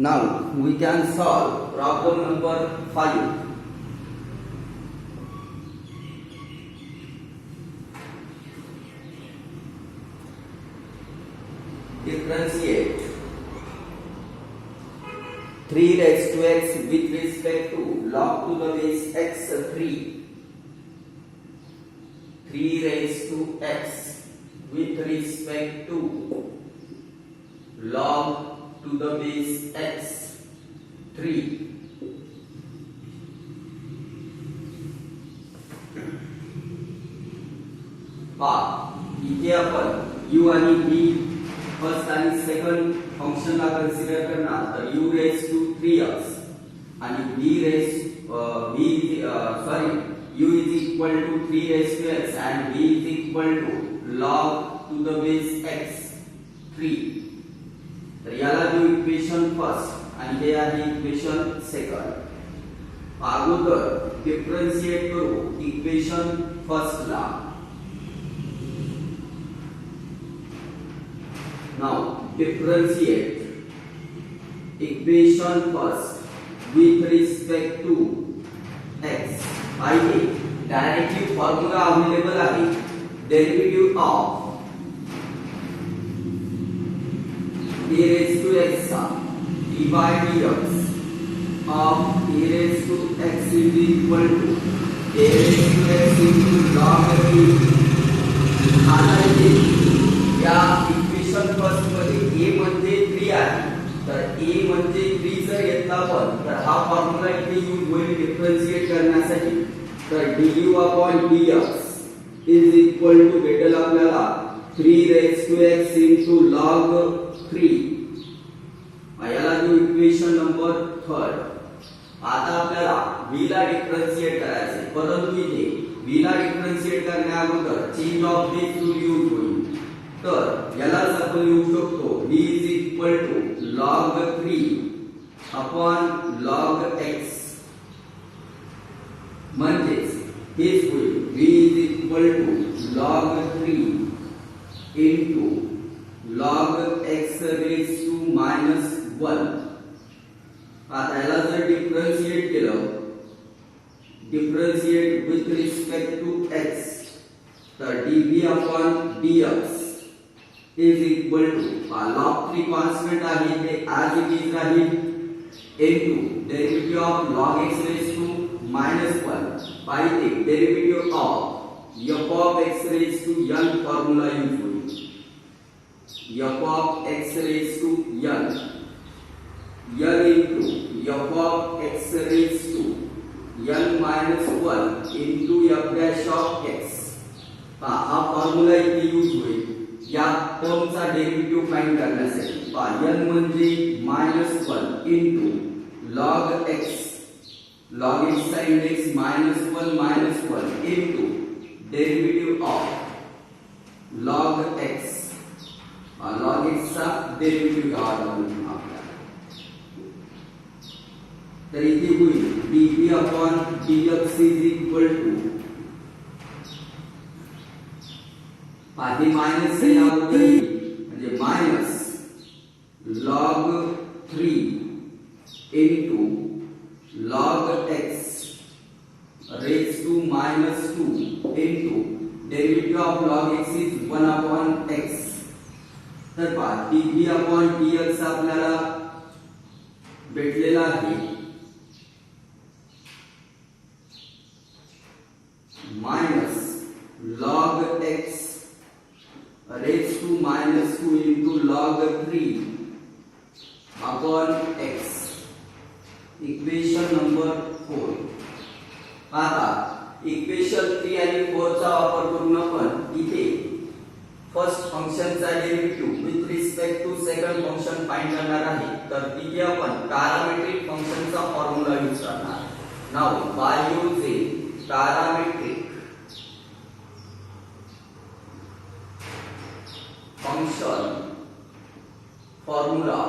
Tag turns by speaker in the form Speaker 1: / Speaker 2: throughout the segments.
Speaker 1: Now we can solve problem number 5. Differentiate 3 raised to x with respect to log to the base x3. 3 raised to x with respect to log to the base x3. इथे आपण u आणि v first आणि second फंक्शनला consider करणार तर u raise to 3x आणि v u is equal to 3 raised to x and v is equal to log to the base x 3. तर याला जो इक्वेशन फर्स्ट आणि हे आहे इक्वेशन सेकंड. अगोदर डिफरन्शिएट करू इक्वेशन फर्स्ट ला. Now differentiate equation first with respect to x. पाहिजे डायरेक्टली फॉर्म्युला अवेलेबल आहे. Derivative of a raised to x dy dx of a raised to x is equal to a raised to x into log 3. आता इथे या equation first मध्ये a म्हणजे 3 आहे तर a म्हणजे 3 जर घेतला आपण तर हा फॉर्म्युला इथे यूज होईल डिफरन्शिएट करण्यासाठी. तर du upon dx is equal to भेटेल आपल्याला 3 raised to x into log 3. याला जो इक्वेशन नंबर थर्ड. आता आपल्याला v ला डिफरन्शिएट करायचे परंतु इथे v ला डिफरन्शिएट करण्याअगोदर change of base rule use होईल. तर यालाच आपण लिहू शकतो v is equal to log 3 upon log x म्हणजेच हेच होईल v is equal to log 3 into log x raised to minus 1. आता याला जर डिफरन्शिएट केलं differentiate with respect to x तर dv upon dx is equal to log 3 constant आहे ते as it is Raheel into derivative of log x raised to minus 1 by the derivative of f of x raised to n formula use होईल. f of x raised to n into f of x raised to n minus 1 into f dash of x. हा formula इथे use होईल या टर्मचा derivative find करण्यासाठी. n म्हणजे -1 into log x चा index -1 into derivative of log x. log x चा derivative घ्यावा लागेल आपल्याला. तर इथे होईल dv upon dx is equal to आधी मायनस आहे अगोदर म्हणजे minus log 3 into log x raised to -2 into derivative of log x is 1 upon x. तर पहा dv upon dx आपल्याला भेटलेला आहे minus log x raised to -2 into log 3 upon x. Equation number 4. आता इक्वेशन 3 आणि 4 चा वापर करून आपण इथे फर्स्ट फंक्शनचा derivative with respect to second function find करणार आहे. तर तिथे आपण पॅरामीट्रिक फंक्शनचा फॉर्म्युला यूज करणार. Now by using parametric function formula.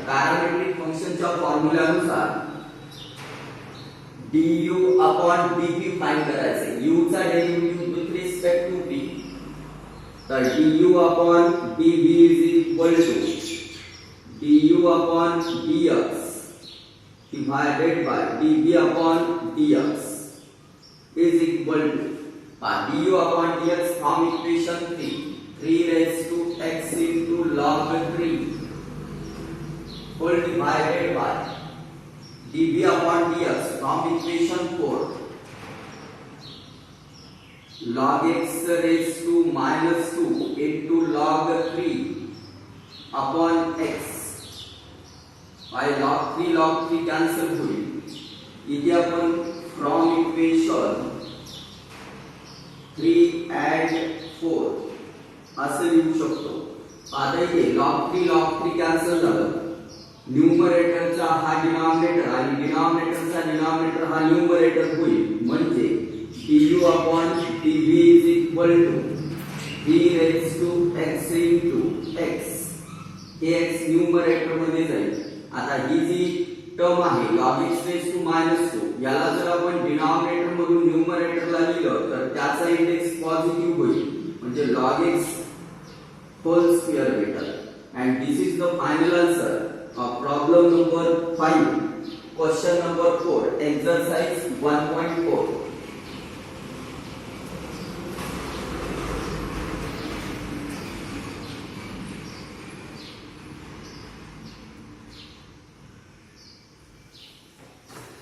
Speaker 1: Parametric फंक्शनच्या फॉर्म्युल्यानुसार du upon dv फाइंड करायचे. u चा derivative with respect to v तर du upon dv is equal to du upon dx divided by dv upon dx is equal to du upon dx from equation 3 raised to x into log 3 whole divided by dv upon dx from equation 4 log x raised to minus 2 into log 3 upon x by log 3 cancel होईल इथे आपण from equation 3 add 4 असं लिहू शकतो आता इथे log 3 cancel झालं न्यूमरेटरचा हा डिनॉमिनेटर आणि डिनॉमिनेटरचा डिनॉमिनेटर हा न्यूमरेटर होईल म्हणजे du upon dv is equal to 3 raised to x into x हे x न्यूमरेटर मध्ये जाईल आता ही जी टर्म आहे log x raised to minus 2 याला जर आपण डिनॉमिनेटर मधून न्यूमरेटरला लिहिलं तर त्याचा इंडेक्स पॉझिटिव्ह होईल म्हणजे log x whole square भेटेल and this is the final answer of problem number 5 question number 4 exercise 1.4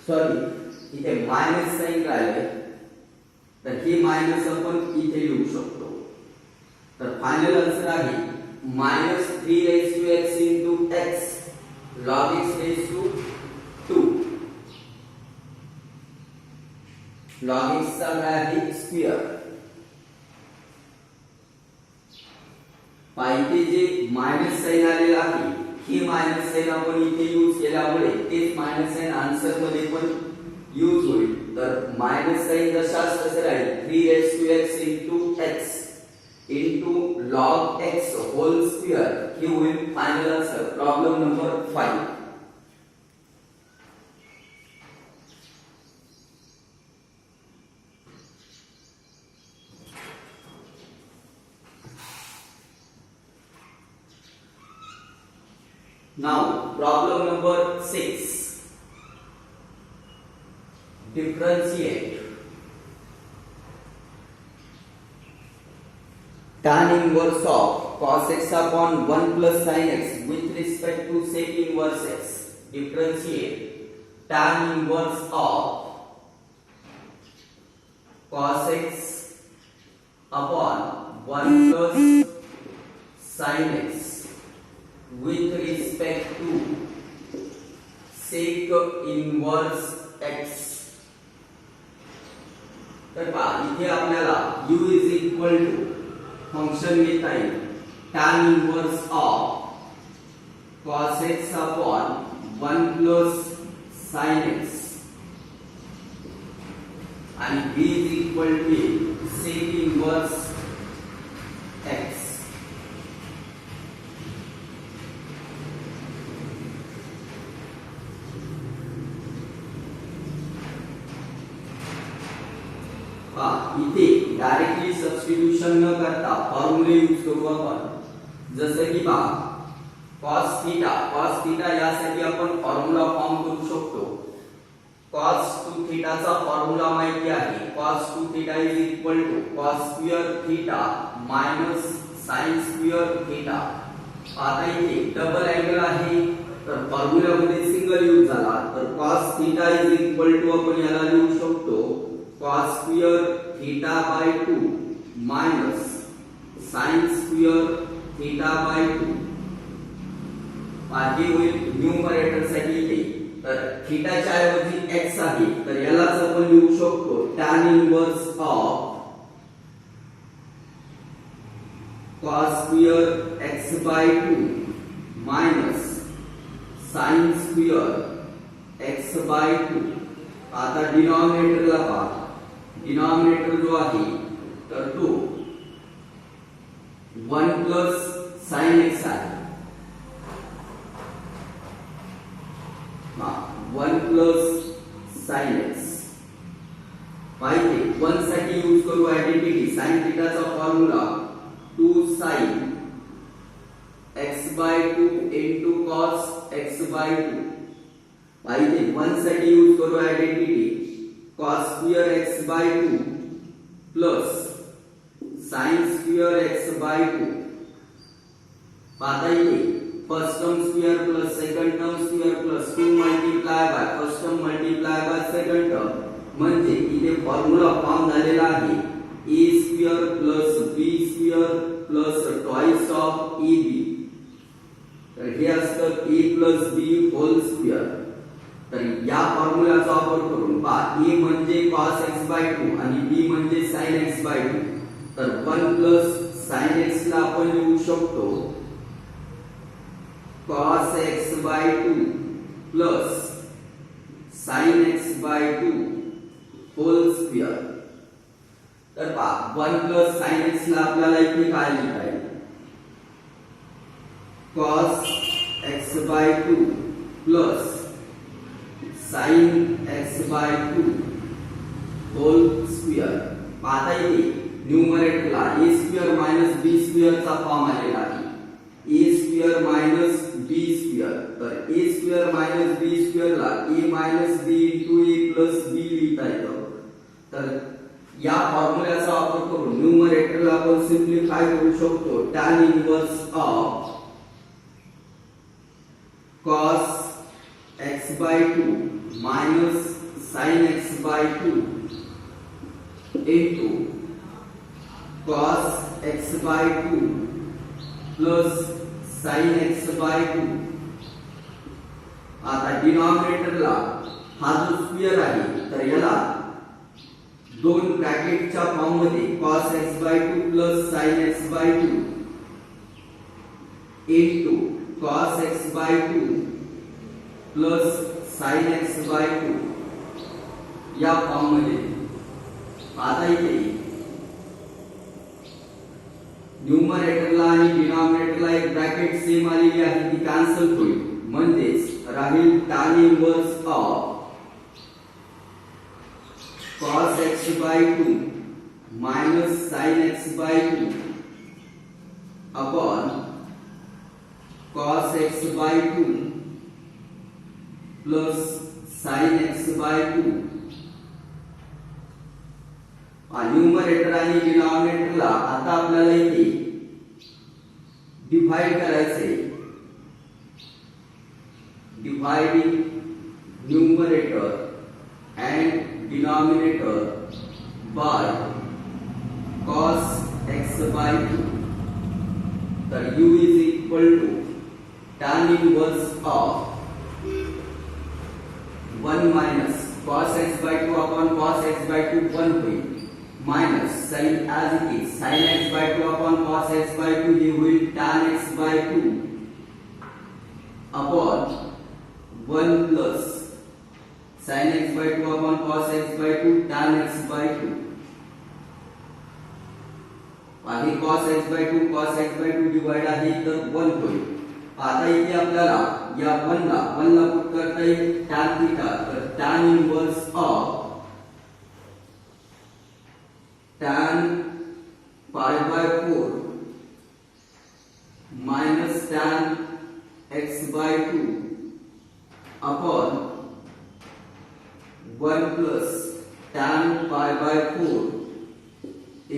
Speaker 1: sorry इथे मायनस साइन राहिले तर हे मायनस आपण इथे लिहू शकतो तर फायनल आन्सर आहे -3 raised to x into x log x raised to 2 log x चा काय आहे स्क्वेअर पाहिजे जे मायनस साइन आलेला आहे ही मायनस साइन आपण इथे यूज केल्यामुळे तेच मायनस साइन आन्सर मध्ये पण यूज होईल तर मायनस साइन जशास तसे राहील 3 raised to x into x into log x whole square हे होईल final answer problem number 5 Now, problem number 6. Differentiate tan inverse of cos x upon 1 plus sin x with respect to sec inverse x. Differentiate tan inverse of cos x upon 1 plus sin x with respect to sec inverse x तर पहा इथे आपल्याला u is equal to function घेता येईल tan inverse of cos x upon 1 plus sin x आणि v is equal to sec inverse x इथे directly substitution न करता फॉर्म्युले यूज करू आपण जसे की पहा cos थीटा यासाठी आपण फॉर्म्युला फॉर्म करू शकतो cos 2 थीटा चा फॉर्म्युला माहिती आहे cos 2 theta is equal to cos square theta minus sin square theta आता इथे डबल अँगल आहे तर फॉर्म्युला मध्ये सिंगल यूज झाला तर cos theta is equal to आपण याला लिहू शकतो cos square theta by 2 minus sin square theta by 2 बाकी होईल न्यूमरेटर साठी इथे तर थीटाच्या ऐवजी x आहे तर यालाच आपण लिहू शकतो tan inverse of cos square x by 2 minus sin square x by 2 आता डिनॉमिनेटरला पहा डिनॉमिनेटर जो आहे तर तो 1 plus sin x आहे 1 plus sin x पाहिजे 1 साठी यूज करू आयडेंटिटी sin थीटा चा formula 2 sin x x/2 into cos x/2 पाहिजे 1 साठी यूज करू identity cos square x/2 plus sin square x/2 पाहता येते first term square plus second term square plus 2 multiply by first term multiply by second term म्हणजे इथे formula form झालेला आहे a square plus b स्क्वेअर plus twice of ab तर हे असतं a plus b whole square तर या फॉर्म्युलाचा वापर करून पहा a म्हणजे cos x/2 आणि b म्हणजे sin x/2 तर 1 प्लस sin x ला आपण लिहू शकतो cos x/2 plus sin x/2 whole square तर पहा 1 प्लस sin x ला आपल्याला इथे काय लिहिता येईल cos x/2 plus sin x/2 whole square पाहता येते न्यूमरेटरला a square minus b square चा फॉर्म आलेला आहे a square minus b square तर a square minus b square ला a minus b into a plus b लिहिता येतं तर या फॉर्म्युल्याचा वापर करून न्यूमरेटरला आपण सिम्प्लिफाय करू शकतो tan inverse of cos x/2 minus sin x/2 into cos x/2 plus sin x/2 आता डिनॉमिनेटरला हा जो स्क्वेअर आहे तर याला दोन ब्रॅकेटच्या फॉर्म मध्ये cos x/2 plus sin x/2 into cos x/2 plus sin x/2 या फॉर्म मध्ये आता इथे न्यूमरेटरला आणि डिनॉमिनेटरला एक ब्रॅकेट सेम आलेली आहे ती कॅन्सल होईल म्हणजेच राहील tan inverse of cos x/2 minus sin x/2 upon cos x/2 plus sin x/2 numerator आणि डिनॉमिनेटरला आता आपल्याला इथे डिवाइड करायचे dividing numerator and denominator by cos x/2 तर u is equal to tan inverse of 1 minus cos x/2 upon cos x/2 1 होईल minus sin as it is sin x/2 upon cos x/2 हे होईल tan x/2 upon 1 plus sin x/2 upon cos x/2 tan x/2 आणि cos x/2 divide आहे तर 1 होईल आता इथे आपल्याला या 1 ला पुट करता येईल tan थीटा तर tan inverse of tan pi/4 minus tan x/2 upon 1 plus tan pi/4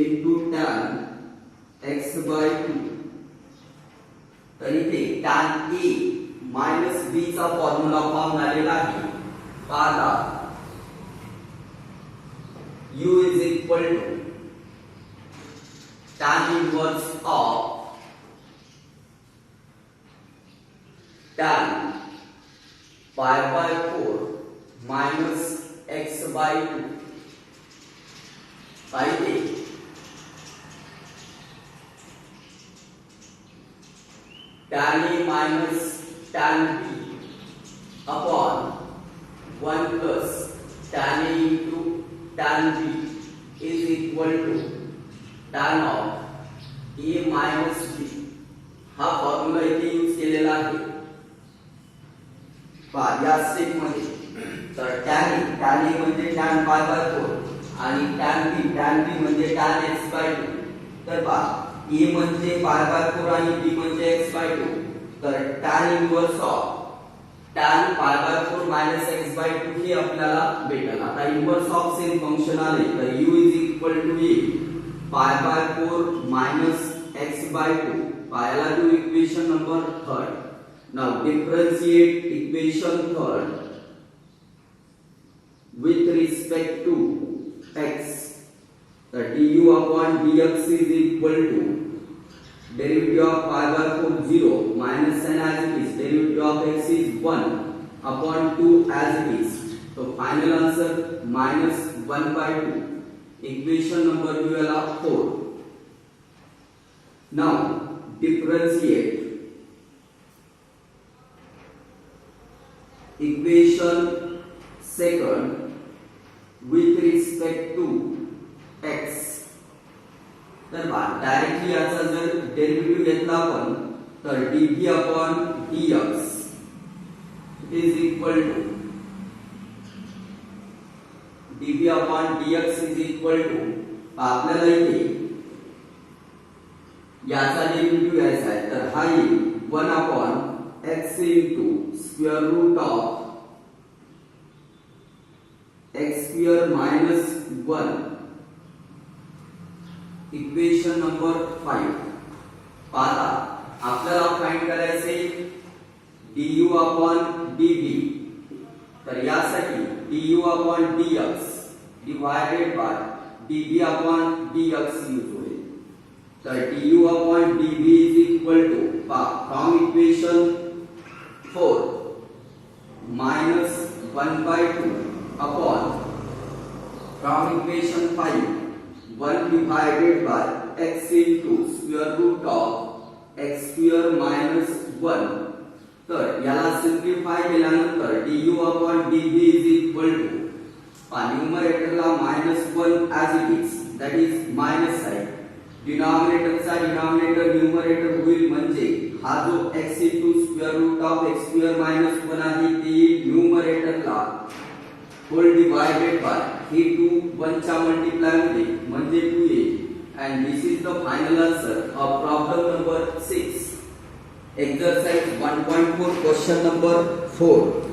Speaker 1: into tan x/2 तर इथे tan a minus b चा फॉर्म्युला फॉर्म झालेला आहे पाहता u is equal to tan inverse of tan pi/4 minus x/2 पाहिजे tan a minus tan b upon 1 plus tan a into tan b is equal to tan of a minus b हा formula इथे use केलेला आहे पहा या step मध्ये तर tan a म्हणजे tan pi/4 आणि tan b म्हणजे tan x/2 तर पहा a म्हणजे pi/4 आणि b म्हणजे x/2 tan inverse of tan pi by 4 minus x by 2 हे आपल्याला भेटेल. आता इन्व्हर्स ऑफ सेम फंक्शन आले तर u is equal to a pi by 4 minus x by 2. पायाला देऊ equation number third. Now differentiate equation third with respect to x. The du upon dx is equal to derivative of pi by 4 0 minus n as it is. Derivative of x is 1 upon 2 as it is. So final answer minus 1 by 2. Equation number 4. Now differentiate equation second with respect to x. तर directly याचा जर derivative घेतला आपण तर dv upon dx is equal to dv upon dx is equal to आपल्याला इथे याचा derivative घ्यायचा आहे तर हा येईल 1 upon x into square root of x square minus 1. Equation number 5. पाहता आपल्याला फाइंड करायचे du upon dv. तर यासाठी du upon dx divided by dv upon dx use होईल. तर du upon dv is equal to from equation 4 minus 1 by 2 upon from equation 5 1 divided by x into square root of x square minus 1. तर याला simplify केल्यानंतर du upon dv is equal to न्यूमरेटरला -1 as it is, that is minus sign. डिनॉमिनेटरचा denominator numerator होईल म्हणजे हा जो x into square root of x square minus 1 आहे ते न्यूमरेटरला होल डिवाइडेड बाय हे 2 1 च्या मल्टिप्लाय मध्ये म्हणजे 2 येईल. and this is the final answer of problem number 6. Exercise 1.4 question number 4.